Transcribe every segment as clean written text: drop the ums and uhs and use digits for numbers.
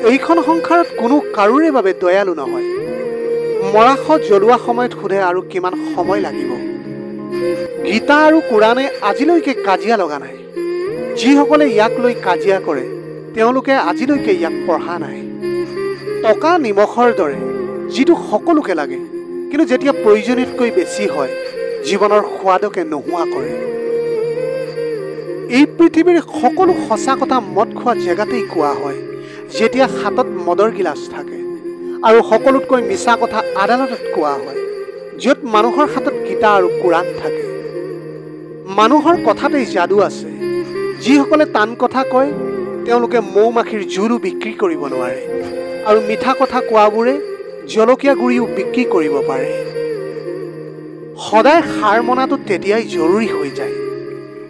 এইখন সংসাৰত কোনো কাৰোৰে বাবে দয়ালু নহয়। মৰাশ জ্বলোৱা সময়ত সোধে আৰু কিমান সময় লাগিব। গীতা আৰু কোৰাণে আজিলৈকে কাজিয়া লগা নাই। যিসকলে ইয়াক লৈ কাজিয়া কৰে তেওঁলোকে আজিলৈকে ইয়াক পঢ়া নাই। টকা নিমখৰ দৰে যিটো সকলোকে লাগে, কিন্তু যেতিয়া প্ৰয়োজনীয়তকৈ বেছি হয় জীৱনৰ সোৱাদকে নোহোৱা কৰে। এই পৃথিৱীৰ সকলো সঁচা কথা মদ খোৱা জেগাতেই কোৱা হয়, যেতিয়া হাতত মদৰ গিলাচ থাকে, আৰু সকলোতকৈ মিছা কথা আদালতত কোৱা হয়, য'ত মানুহৰ হাতত গীতা আৰু কোৰাণ থাকে। মানুহৰ কথাতেই যাদু আছে। যিসকলে টান কথা কয় তেওঁলোকে মৌ মাখিৰ জোলো বিক্ৰী কৰিব নোৱাৰে, আৰু মিঠা কথা কোৱাবোৰে জলকীয়া গুড়িও বিক্ৰী কৰিব পাৰে। সদায় হাৰ মনাটো তেতিয়াই জৰুৰী হৈ যায়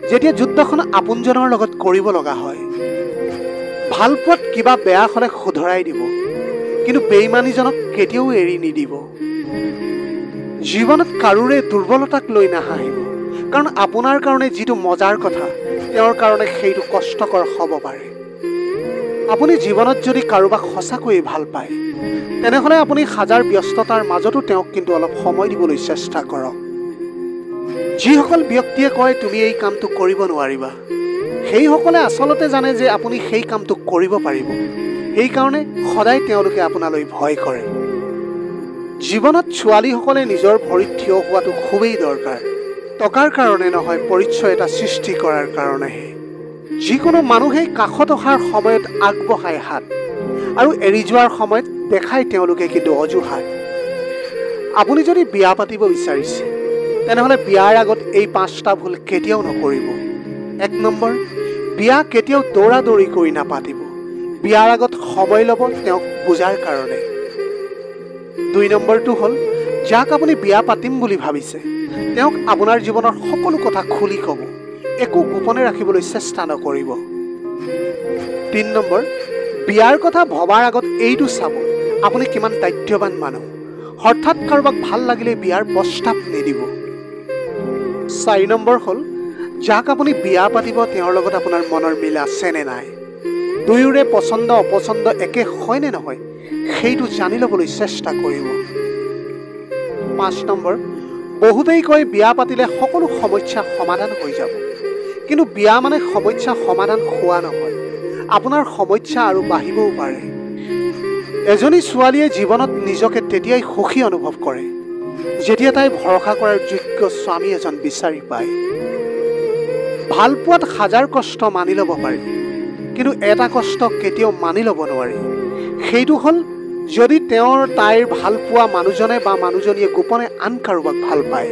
যেতিয়া যুদ্ধখন আপোনজনৰ লগত কৰিব লগা হয়। ভাল পোৱাত কিবা বেয়া হ'লে শুধৰাই দিব, কিন্তু বেইমানীজনক কেতিয়াও এৰি নিদিব। জীৱনত কাৰোৰে দুৰ্বলতাক লৈ নাহাঁহিব, কাৰণ আপোনাৰ কাৰণে যিটো মজাৰ কথা তেওঁৰ কাৰণে সেইটো কষ্টকৰ হ'ব পাৰে। আপুনি জীৱনত যদি কাৰোবাক সঁচাকৈয়ে ভাল পায় তেনেহ'লে আপুনি হাজাৰ ব্যস্ততাৰ মাজতো তেওঁক কিন্তু অলপ সময় দিবলৈ চেষ্টা কৰক। যিসকল ব্যক্তিয়ে কয় তুমি এই কামটো কৰিব নোৱাৰিবা, সেইসকলে আচলতে জানে যে আপুনি সেই কামটো কৰিব পাৰিব। সেইকাৰণে সদায় তেওঁলোকে আপোনালৈ ভয় কৰে। জীৱনত ছোৱালীসকলে নিজৰ ভৰিত থিয় হোৱাটো খুবেই দৰকাৰ। টকাৰ কাৰণে নহয়, পৰিচয় এটা সৃষ্টি কৰাৰ কাৰণেহে। যিকোনো মানুহেই কাষত অহাৰ সময়ত আগবঢ়ায় হাত, আৰু এৰি যোৱাৰ সময়ত দেখায় তেওঁলোকে কিন্তু অজুহাত। আপুনি যদি বিয়া পাতিব বিচাৰিছে তেনেহ'লে বিয়াৰ আগত এই 5টা ভুল কেতিয়াও নকৰিব। 1 নম্বৰ, বিয়া কেতিয়াও দৌৰা দৌৰি কৰি নাপাতিব। বিয়াৰ আগত সময় ল'ব তেওঁক বুজাৰ কাৰণে। 2 নম্বৰটো হ'ল, যাক আপুনি বিয়া পাতিম বুলি ভাবিছে তেওঁক আপোনাৰ জীৱনৰ সকলো কথা খুলি ক'ব, একো গোপনে ৰাখিবলৈ চেষ্টা নকৰিব। 3 নম্বৰ, বিয়াৰ কথা ভবাৰ আগত এইটো চাব আপুনি কিমান দায়িত্ববান মানুহ। হঠাৎ কাৰোবাক ভাল লাগিলে বিয়াৰ প্ৰস্তাৱ নিদিব। 4 নম্বৰ হ'ল, যাক আপুনি বিয়া পাতিব তেওঁৰ লগত আপোনাৰ মনৰ মিল আছে নে নাই। দুয়োৰে পচন্দ অপচন্দ একে হয় নে নহয় সেইটো জানি ল'বলৈ চেষ্টা কৰিব। 5 নম্বৰ, বহুতেই কয় বিয়া পাতিলে সকলো সমস্যা সমাধান হৈ যাব, কিন্তু বিয়া মানে সমস্যা সমাধান হোৱা নহয়, আপোনাৰ সমস্যা আৰু বাঢ়িবও পাৰে। এজনী ছোৱালীয়ে জীৱনত নিজকে তেতিয়াই সুখী অনুভৱ কৰে যেতিয়া তাই ভৰসা কৰাৰ যোগ্য স্বামী এজন বিচাৰি পায়। ভাল পোৱাত হাজাৰ কষ্ট মানি ল'ব পাৰি, কিন্তু এটা কষ্ট কেতিয়াও মানি ল'ব নোৱাৰি। সেইটো হ'ল যদি তাইৰ ভাল পোৱা মানুহজনে বা মানুহজনীয়ে গোপনে আন কাৰোবাক ভাল পায়।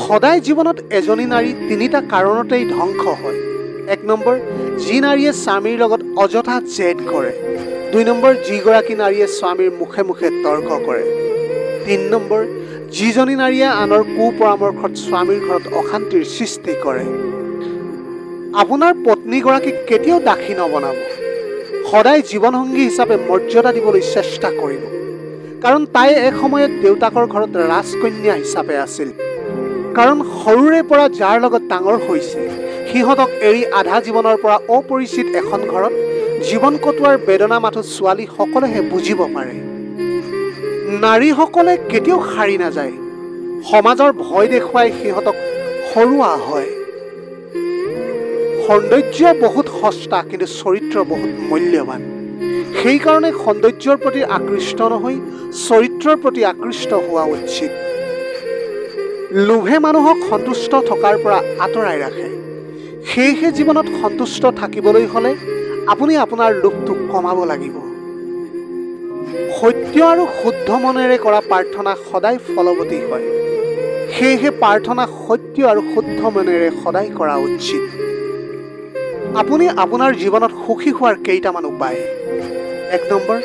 সদায় জীৱনত এজনী নাৰী 3টা কাৰণতেই ধ্বংস হয়। 1 নম্বৰ, যি নাৰীয়ে স্বামীৰ লগত অযথা জেদ কৰে। 2 নম্বৰ, যিগৰাকী নাৰীয়ে স্বামীৰ মুখে মুখে তৰ্ক কৰে। 3 নম্বৰ, যিজনী নাৰীয়ে আনৰ কুপৰামৰ্শত স্বামীৰ ঘৰত অশান্তিৰ সৃষ্টি কৰে। আপোনাৰ পত্নীগৰাকীক কেতিয়াও দাসী নবনাব। সদায় জীৱনসংগী হিচাপে মৰ্যাদা দিবলৈ চেষ্টা কৰিব, কাৰণ তাই এসময়ত দেউতাকৰ ঘৰত ৰাজকন্যা হিচাপে আছিল। কাৰণ সৰুৰে পৰা যাৰ লগত ডাঙৰ হৈছে সিহঁতক এৰি আধা জীৱনৰ পৰা অপৰিচিত এখন ঘৰত জীৱন কটোৱাৰ বেদনা মাথো ছোৱালীসকলেহে বুজিব পাৰে। নাৰীসকলে কেতিয়াও সাৰি নাযায়। সমাজৰ ভয় দেখুৱাই সিহঁতক হৰুৱা হয়। সৌন্দৰ্য বহুত সস্তা, কিন্তু চৰিত্ৰ বহুত মূল্যৱান। সেইকাৰণে সৌন্দৰ্যৰ প্ৰতি আকৃষ্ট নহৈ চৰিত্ৰৰ প্ৰতি আকৃষ্ট হোৱা উচিত। লোভে মানুহক সন্তুষ্ট থকাৰ পৰা আঁতৰাই ৰাখে। সেয়েহে জীৱনত সন্তুষ্ট থাকিবলৈ হ'লে আপুনি আপোনাৰ লোভটো কমাব লাগিব। সত্য আৰু শুদ্ধ মনেৰে কৰা প্ৰাৰ্থনা সদায় ফলৱতী হয়। সেয়েহে প্ৰাৰ্থনা সত্য আৰু শুদ্ধ মনেৰে সদায় কৰা উচিত। আপুনি আপোনাৰ জীৱনত সুখী হোৱাৰ কেইটামান উপায়। 1 নম্বৰ,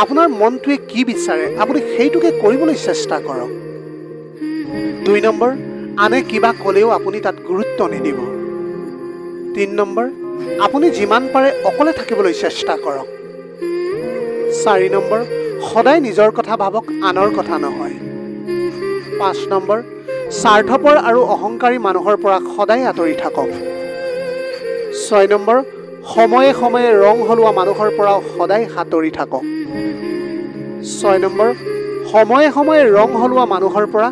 আপোনাৰ মনটোৱে কি বিচাৰে আপুনি সেইটোকে কৰিবলৈ চেষ্টা কৰক। 2 নম্বৰ, আনে কিবা ক'লেও আপুনি তাত গুৰুত্ব নিদিব। 3 নম্বৰ, আপুনি যিমান পাৰে অকলে থাকিবলৈ চেষ্টা কৰক। 4 নম্বৰ, সদায় নিজৰ কথা ভাবক, আনৰ কথা নহয়। 5 নম্বৰ, স্বাৰ্থপৰ আৰু অহংকাৰী মানুহৰ পৰা সদায় আঁতৰি থাকক। 6 নম্বৰ, সময়ে সময়ে ৰং হলোৱা মানুহৰ পৰা সদায় হাতৰি থাকক। 6 নম্বৰ, সময়ে সময়ে ৰং হলোৱা মানুহৰ পৰা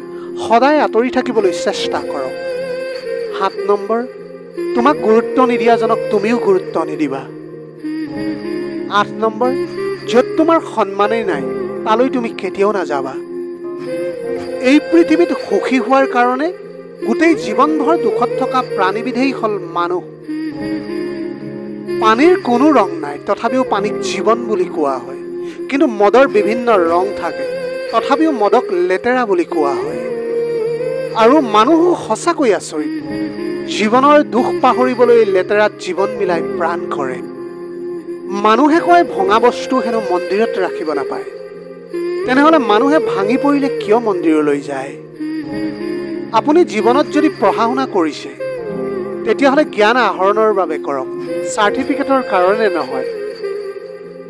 সদায় আঁতৰি থাকিবলৈ চেষ্টা কৰক। 7 নম্বৰ, তোমাক গুৰুত্ব নিদিয়াজনক তুমিও গুৰুত্ব নিদিবা। 8 নম্বৰ, য'ত তোমাৰ সন্মানেই নাই তালৈ তুমি কেতিয়াও নাযাবা। এই পৃথিৱীত সুখী হোৱাৰ কাৰণে গোটেই জীৱনভৰ দুখত থকা প্ৰাণীবিধেই হ'ল মানুহ। পানীৰ কোনো ৰং নাই, তথাপিও পানীক জীৱন বুলি কোৱা হয়। কিন্তু মদৰ বিভিন্ন ৰং থাকে, তথাপিও মদক লেতেৰা বুলি কোৱা হয়। আৰু মানুহো সঁচাকৈ আচৰিত, জীৱনৰ দুখ পাহৰিবলৈ লেতেৰাত জীৱন মিলাই প্ৰাণ কৰে। মানুহে কয় ভঙা বস্তু হেনো মন্দিৰত ৰাখিব নাপায়। তেনেহ'লে মানুহে ভাঙি পৰিলে কিয় মন্দিৰলৈ যায়? আপুনি জীৱনত যদি পঢ়া শুনা কৰিছে, তেতিয়াহ'লে জ্ঞান আহৰণৰ বাবে কৰক, চাৰ্টিফিকেটৰ কাৰণে নহয়।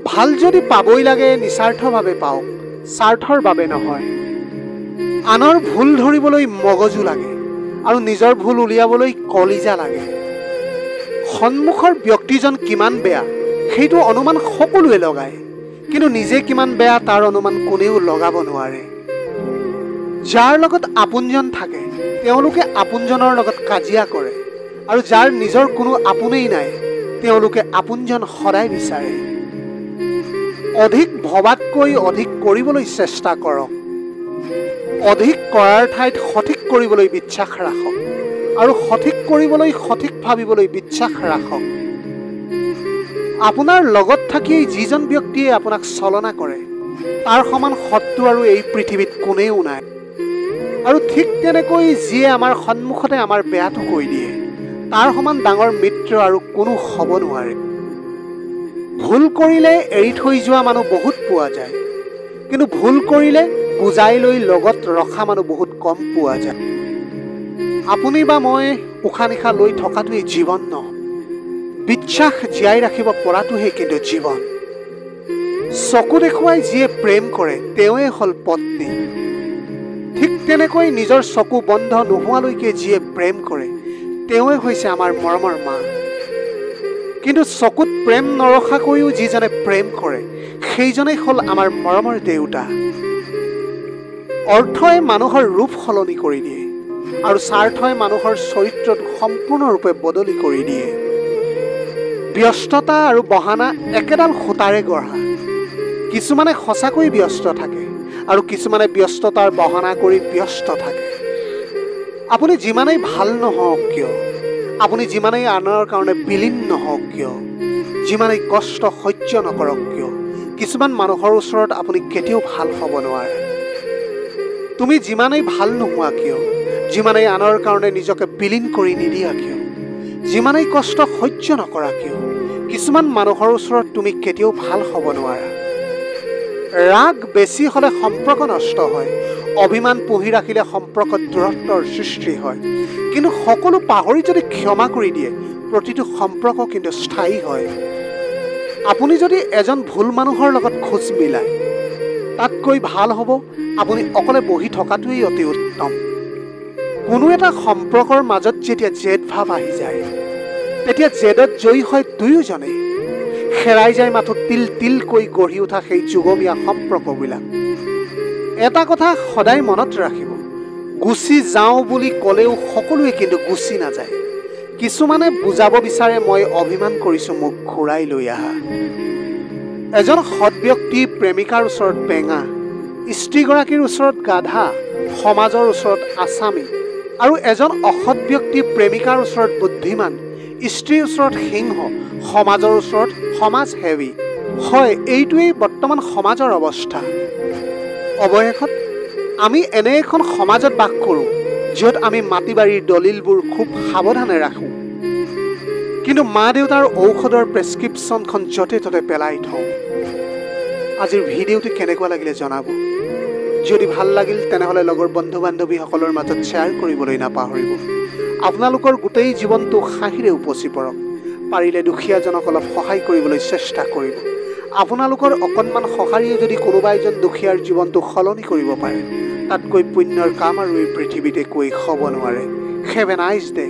ভাল যদি পাবই লাগে নিস্বাৰ্থভাৱে পাওক, স্বাৰ্থৰ বাবে নহয়। আনৰ ভুল ধৰিবলৈ মগজু লাগে আৰু নিজৰ ভুল উলিয়াবলৈ কলিজা লাগে। সন্মুখৰ ব্যক্তিজন কিমান বেয়া সেইটো অনুমান সকলোৱে লগায়, কিন্তু নিজে কিমান বেয়া তাৰ অনুমান কোনেও লগাব নোৱাৰে। যাৰ লগত আপোনজন থাকে তেওঁলোকে আপোনজনৰ লগত কাজিয়া কৰে, আৰু যাৰ নিজৰ কোনো আপোনেই নাই তেওঁলোকে আপোনজন সদায় বিচাৰে। অধিক ভবাতকৈ অধিক কৰিবলৈ চেষ্টা কৰক। অধিক কৰাৰ ঠাইত সঠিক কৰিবলৈ বিশ্বাস ৰাখক, আৰু সঠিক কৰিবলৈ সঠিক ভাবিবলৈ বিশ্বাস ৰাখক। আপোনাৰ লগত থাকিয়েই যিজন ব্যক্তিয়ে আপোনাক চলনা কৰে তাৰ সমান শত্ৰু আৰু এই পৃথিৱীত কোনেও নাই। আৰু ঠিক তেনেকৈ যিয়ে আমাৰ সন্মুখতে আমাৰ বেয়াটো কৈ দিয়ে তাৰ সমান ডাঙৰ মিত্ৰ আৰু কোনো হ'ব নোৱাৰে। ভুল কৰিলে এৰি থৈ যোৱা মানুহ বহুত পোৱা যায়, কিন্তু ভুল কৰিলে বুজাই লৈ লগত ৰখা মানুহ বহুত কম পোৱা যায়। আপুনি বা মই উশাহ নিশাহ লৈ থকাটোৱেই জীৱন নহয়, বিশ্বাস জীয়াই ৰাখিব পৰাটোহে কিন্তু জীৱন। চকু দেখুৱাই যিয়ে প্ৰেম কৰে তেওঁৱে হ'ল পত্নী। ঠিক তেনেকৈ নিজৰ চকু বন্ধ নোহোৱালৈকে যিয়ে প্ৰেম কৰে তেওঁৱে হৈছে আমাৰ মৰমৰ মা। কিন্তু চকুত প্ৰেম নৰখাকৈও যিজনে প্ৰেম কৰে সেইজনেই হ'ল আমাৰ মৰমৰ দেউতা। অৰ্থই মানুহৰ ৰূপ সলনি কৰি দিয়ে, আৰু স্বাৰ্থই মানুহৰ চৰিত্ৰটো সম্পূৰ্ণৰূপে বদলি কৰি দিয়ে। ব্যস্ততা আৰু বহানা একেডাল সূতাৰে গঢ়া। কিছুমানে সঁচাকৈ ব্যস্ত থাকে আৰু কিছুমানে ব্যস্ততাৰ বহানা কৰি ব্যস্ত থাকে। আপুনি যিমানেই ভাল নহওক কিয়, আপুনি যিমানেই আনৰ কাৰণে বিলীন নহওক কিয়, যিমানেই কষ্ট সহ্য নকৰক কিয়, কিছুমান মানুহৰ ওচৰত আপুনি কেতিয়াও ভাল হ'ব নোৱাৰে। তুমি যিমানেই ভাল নোহোৱা কিয়, যিমানেই আনৰ কাৰণে নিজকে বিলীন কৰি নিদিয়া কিয়, যিমানেই কষ্ট সহ্য নকৰা কিয়, কিছুমান মানুহৰ ওচৰত তুমি কেতিয়াও ভাল হ'ব নোৱাৰা। ৰাগ বেছি হ'লে সম্পৰ্ক নষ্ট হয়, অভিমান পুহি ৰাখিলে সম্পৰ্কত দূৰত্বৰ সৃষ্টি হয়। কিন্তু সকলো পাহৰি যদি ক্ষমা কৰি দিয়ে প্ৰতিটো সম্পৰ্ক কিন্তু স্থায়ী হয়। আপুনি যদি এজন ভুল মানুহৰ লগত খোজ মিলায় তাতকৈ ভাল হ'ব আপুনি অকলে বহি থকাটোৱেই অতি উত্তম। কোনো এটা সম্পৰ্কৰ মাজত যেতিয়া জেদ ভাৱ আহি যায় তেতিয়া জেদত জয়ী হয় দুয়োজনেই, হেৰাই যায় মাথো তিল তিলকৈ গঢ়ি উঠা সেই যুগমীয়া সম্পৰ্কবিলাক। এটা কথা সদায় মনত ৰাখিব, গুচি যাওঁ বুলি ক'লেও সকলোৱে কিন্তু গুচি নাযায়। কিছুমানে বুজাব বিচাৰে মই অভিমান কৰিছোঁ, মোক ঘূৰাই লৈ আহা। এজন সৎ ব্যক্তি প্ৰেমিকাৰ ওচৰত বেঙা, স্ত্ৰীগৰাকীৰ ওচৰত গাধা, সমাজৰ ওচৰত আছামী, আৰু এজন অসৎ ব্যক্তি প্ৰেমিকাৰ ওচৰত বুদ্ধিমান, স্ত্ৰীৰ ওচৰত সিংহ, সমাজৰ ওচৰত সমাজসেৱী। হয়, এইটোৱেই বৰ্তমান সমাজৰ অৱস্থা। অৱশেষত আমি এনে এখন সমাজত বাস কৰোঁ য'ত আমি মাটি বাৰীৰ দলিলবোৰ খুব সাৱধানে ৰাখোঁ, কিন্তু মা দেউতাৰ ঔষধৰ প্ৰেছক্ৰিপশ্যনখন য'তে ত'তে পেলাই থওঁ। আজিৰ ভিডিঅ'টো কেনেকুৱা লাগিলে জনাব। যদি ভাল লাগিল তেনেহ'লে লগৰ বন্ধু বান্ধৱীসকলৰ মাজত শ্বেয়াৰ কৰিবলৈ নাপাহৰিব। আপোনালোকৰ গোটেই জীৱনটো হাঁহিৰে উপচি পৰক। পাৰিলে দুখীয়াজনক অলপ সহায় কৰিবলৈ চেষ্টা কৰিব। আপোনালোকৰ অকণমান সঁহাৰিয়ে যদি কোনোবা এজন দুখীয়াৰ জীৱনটো সলনি কৰিব পাৰে তাতকৈ পুণ্যৰ কাম আৰু এই পৃথিৱীত একোৱেই হ'ব নোৱাৰে। Have a nice day.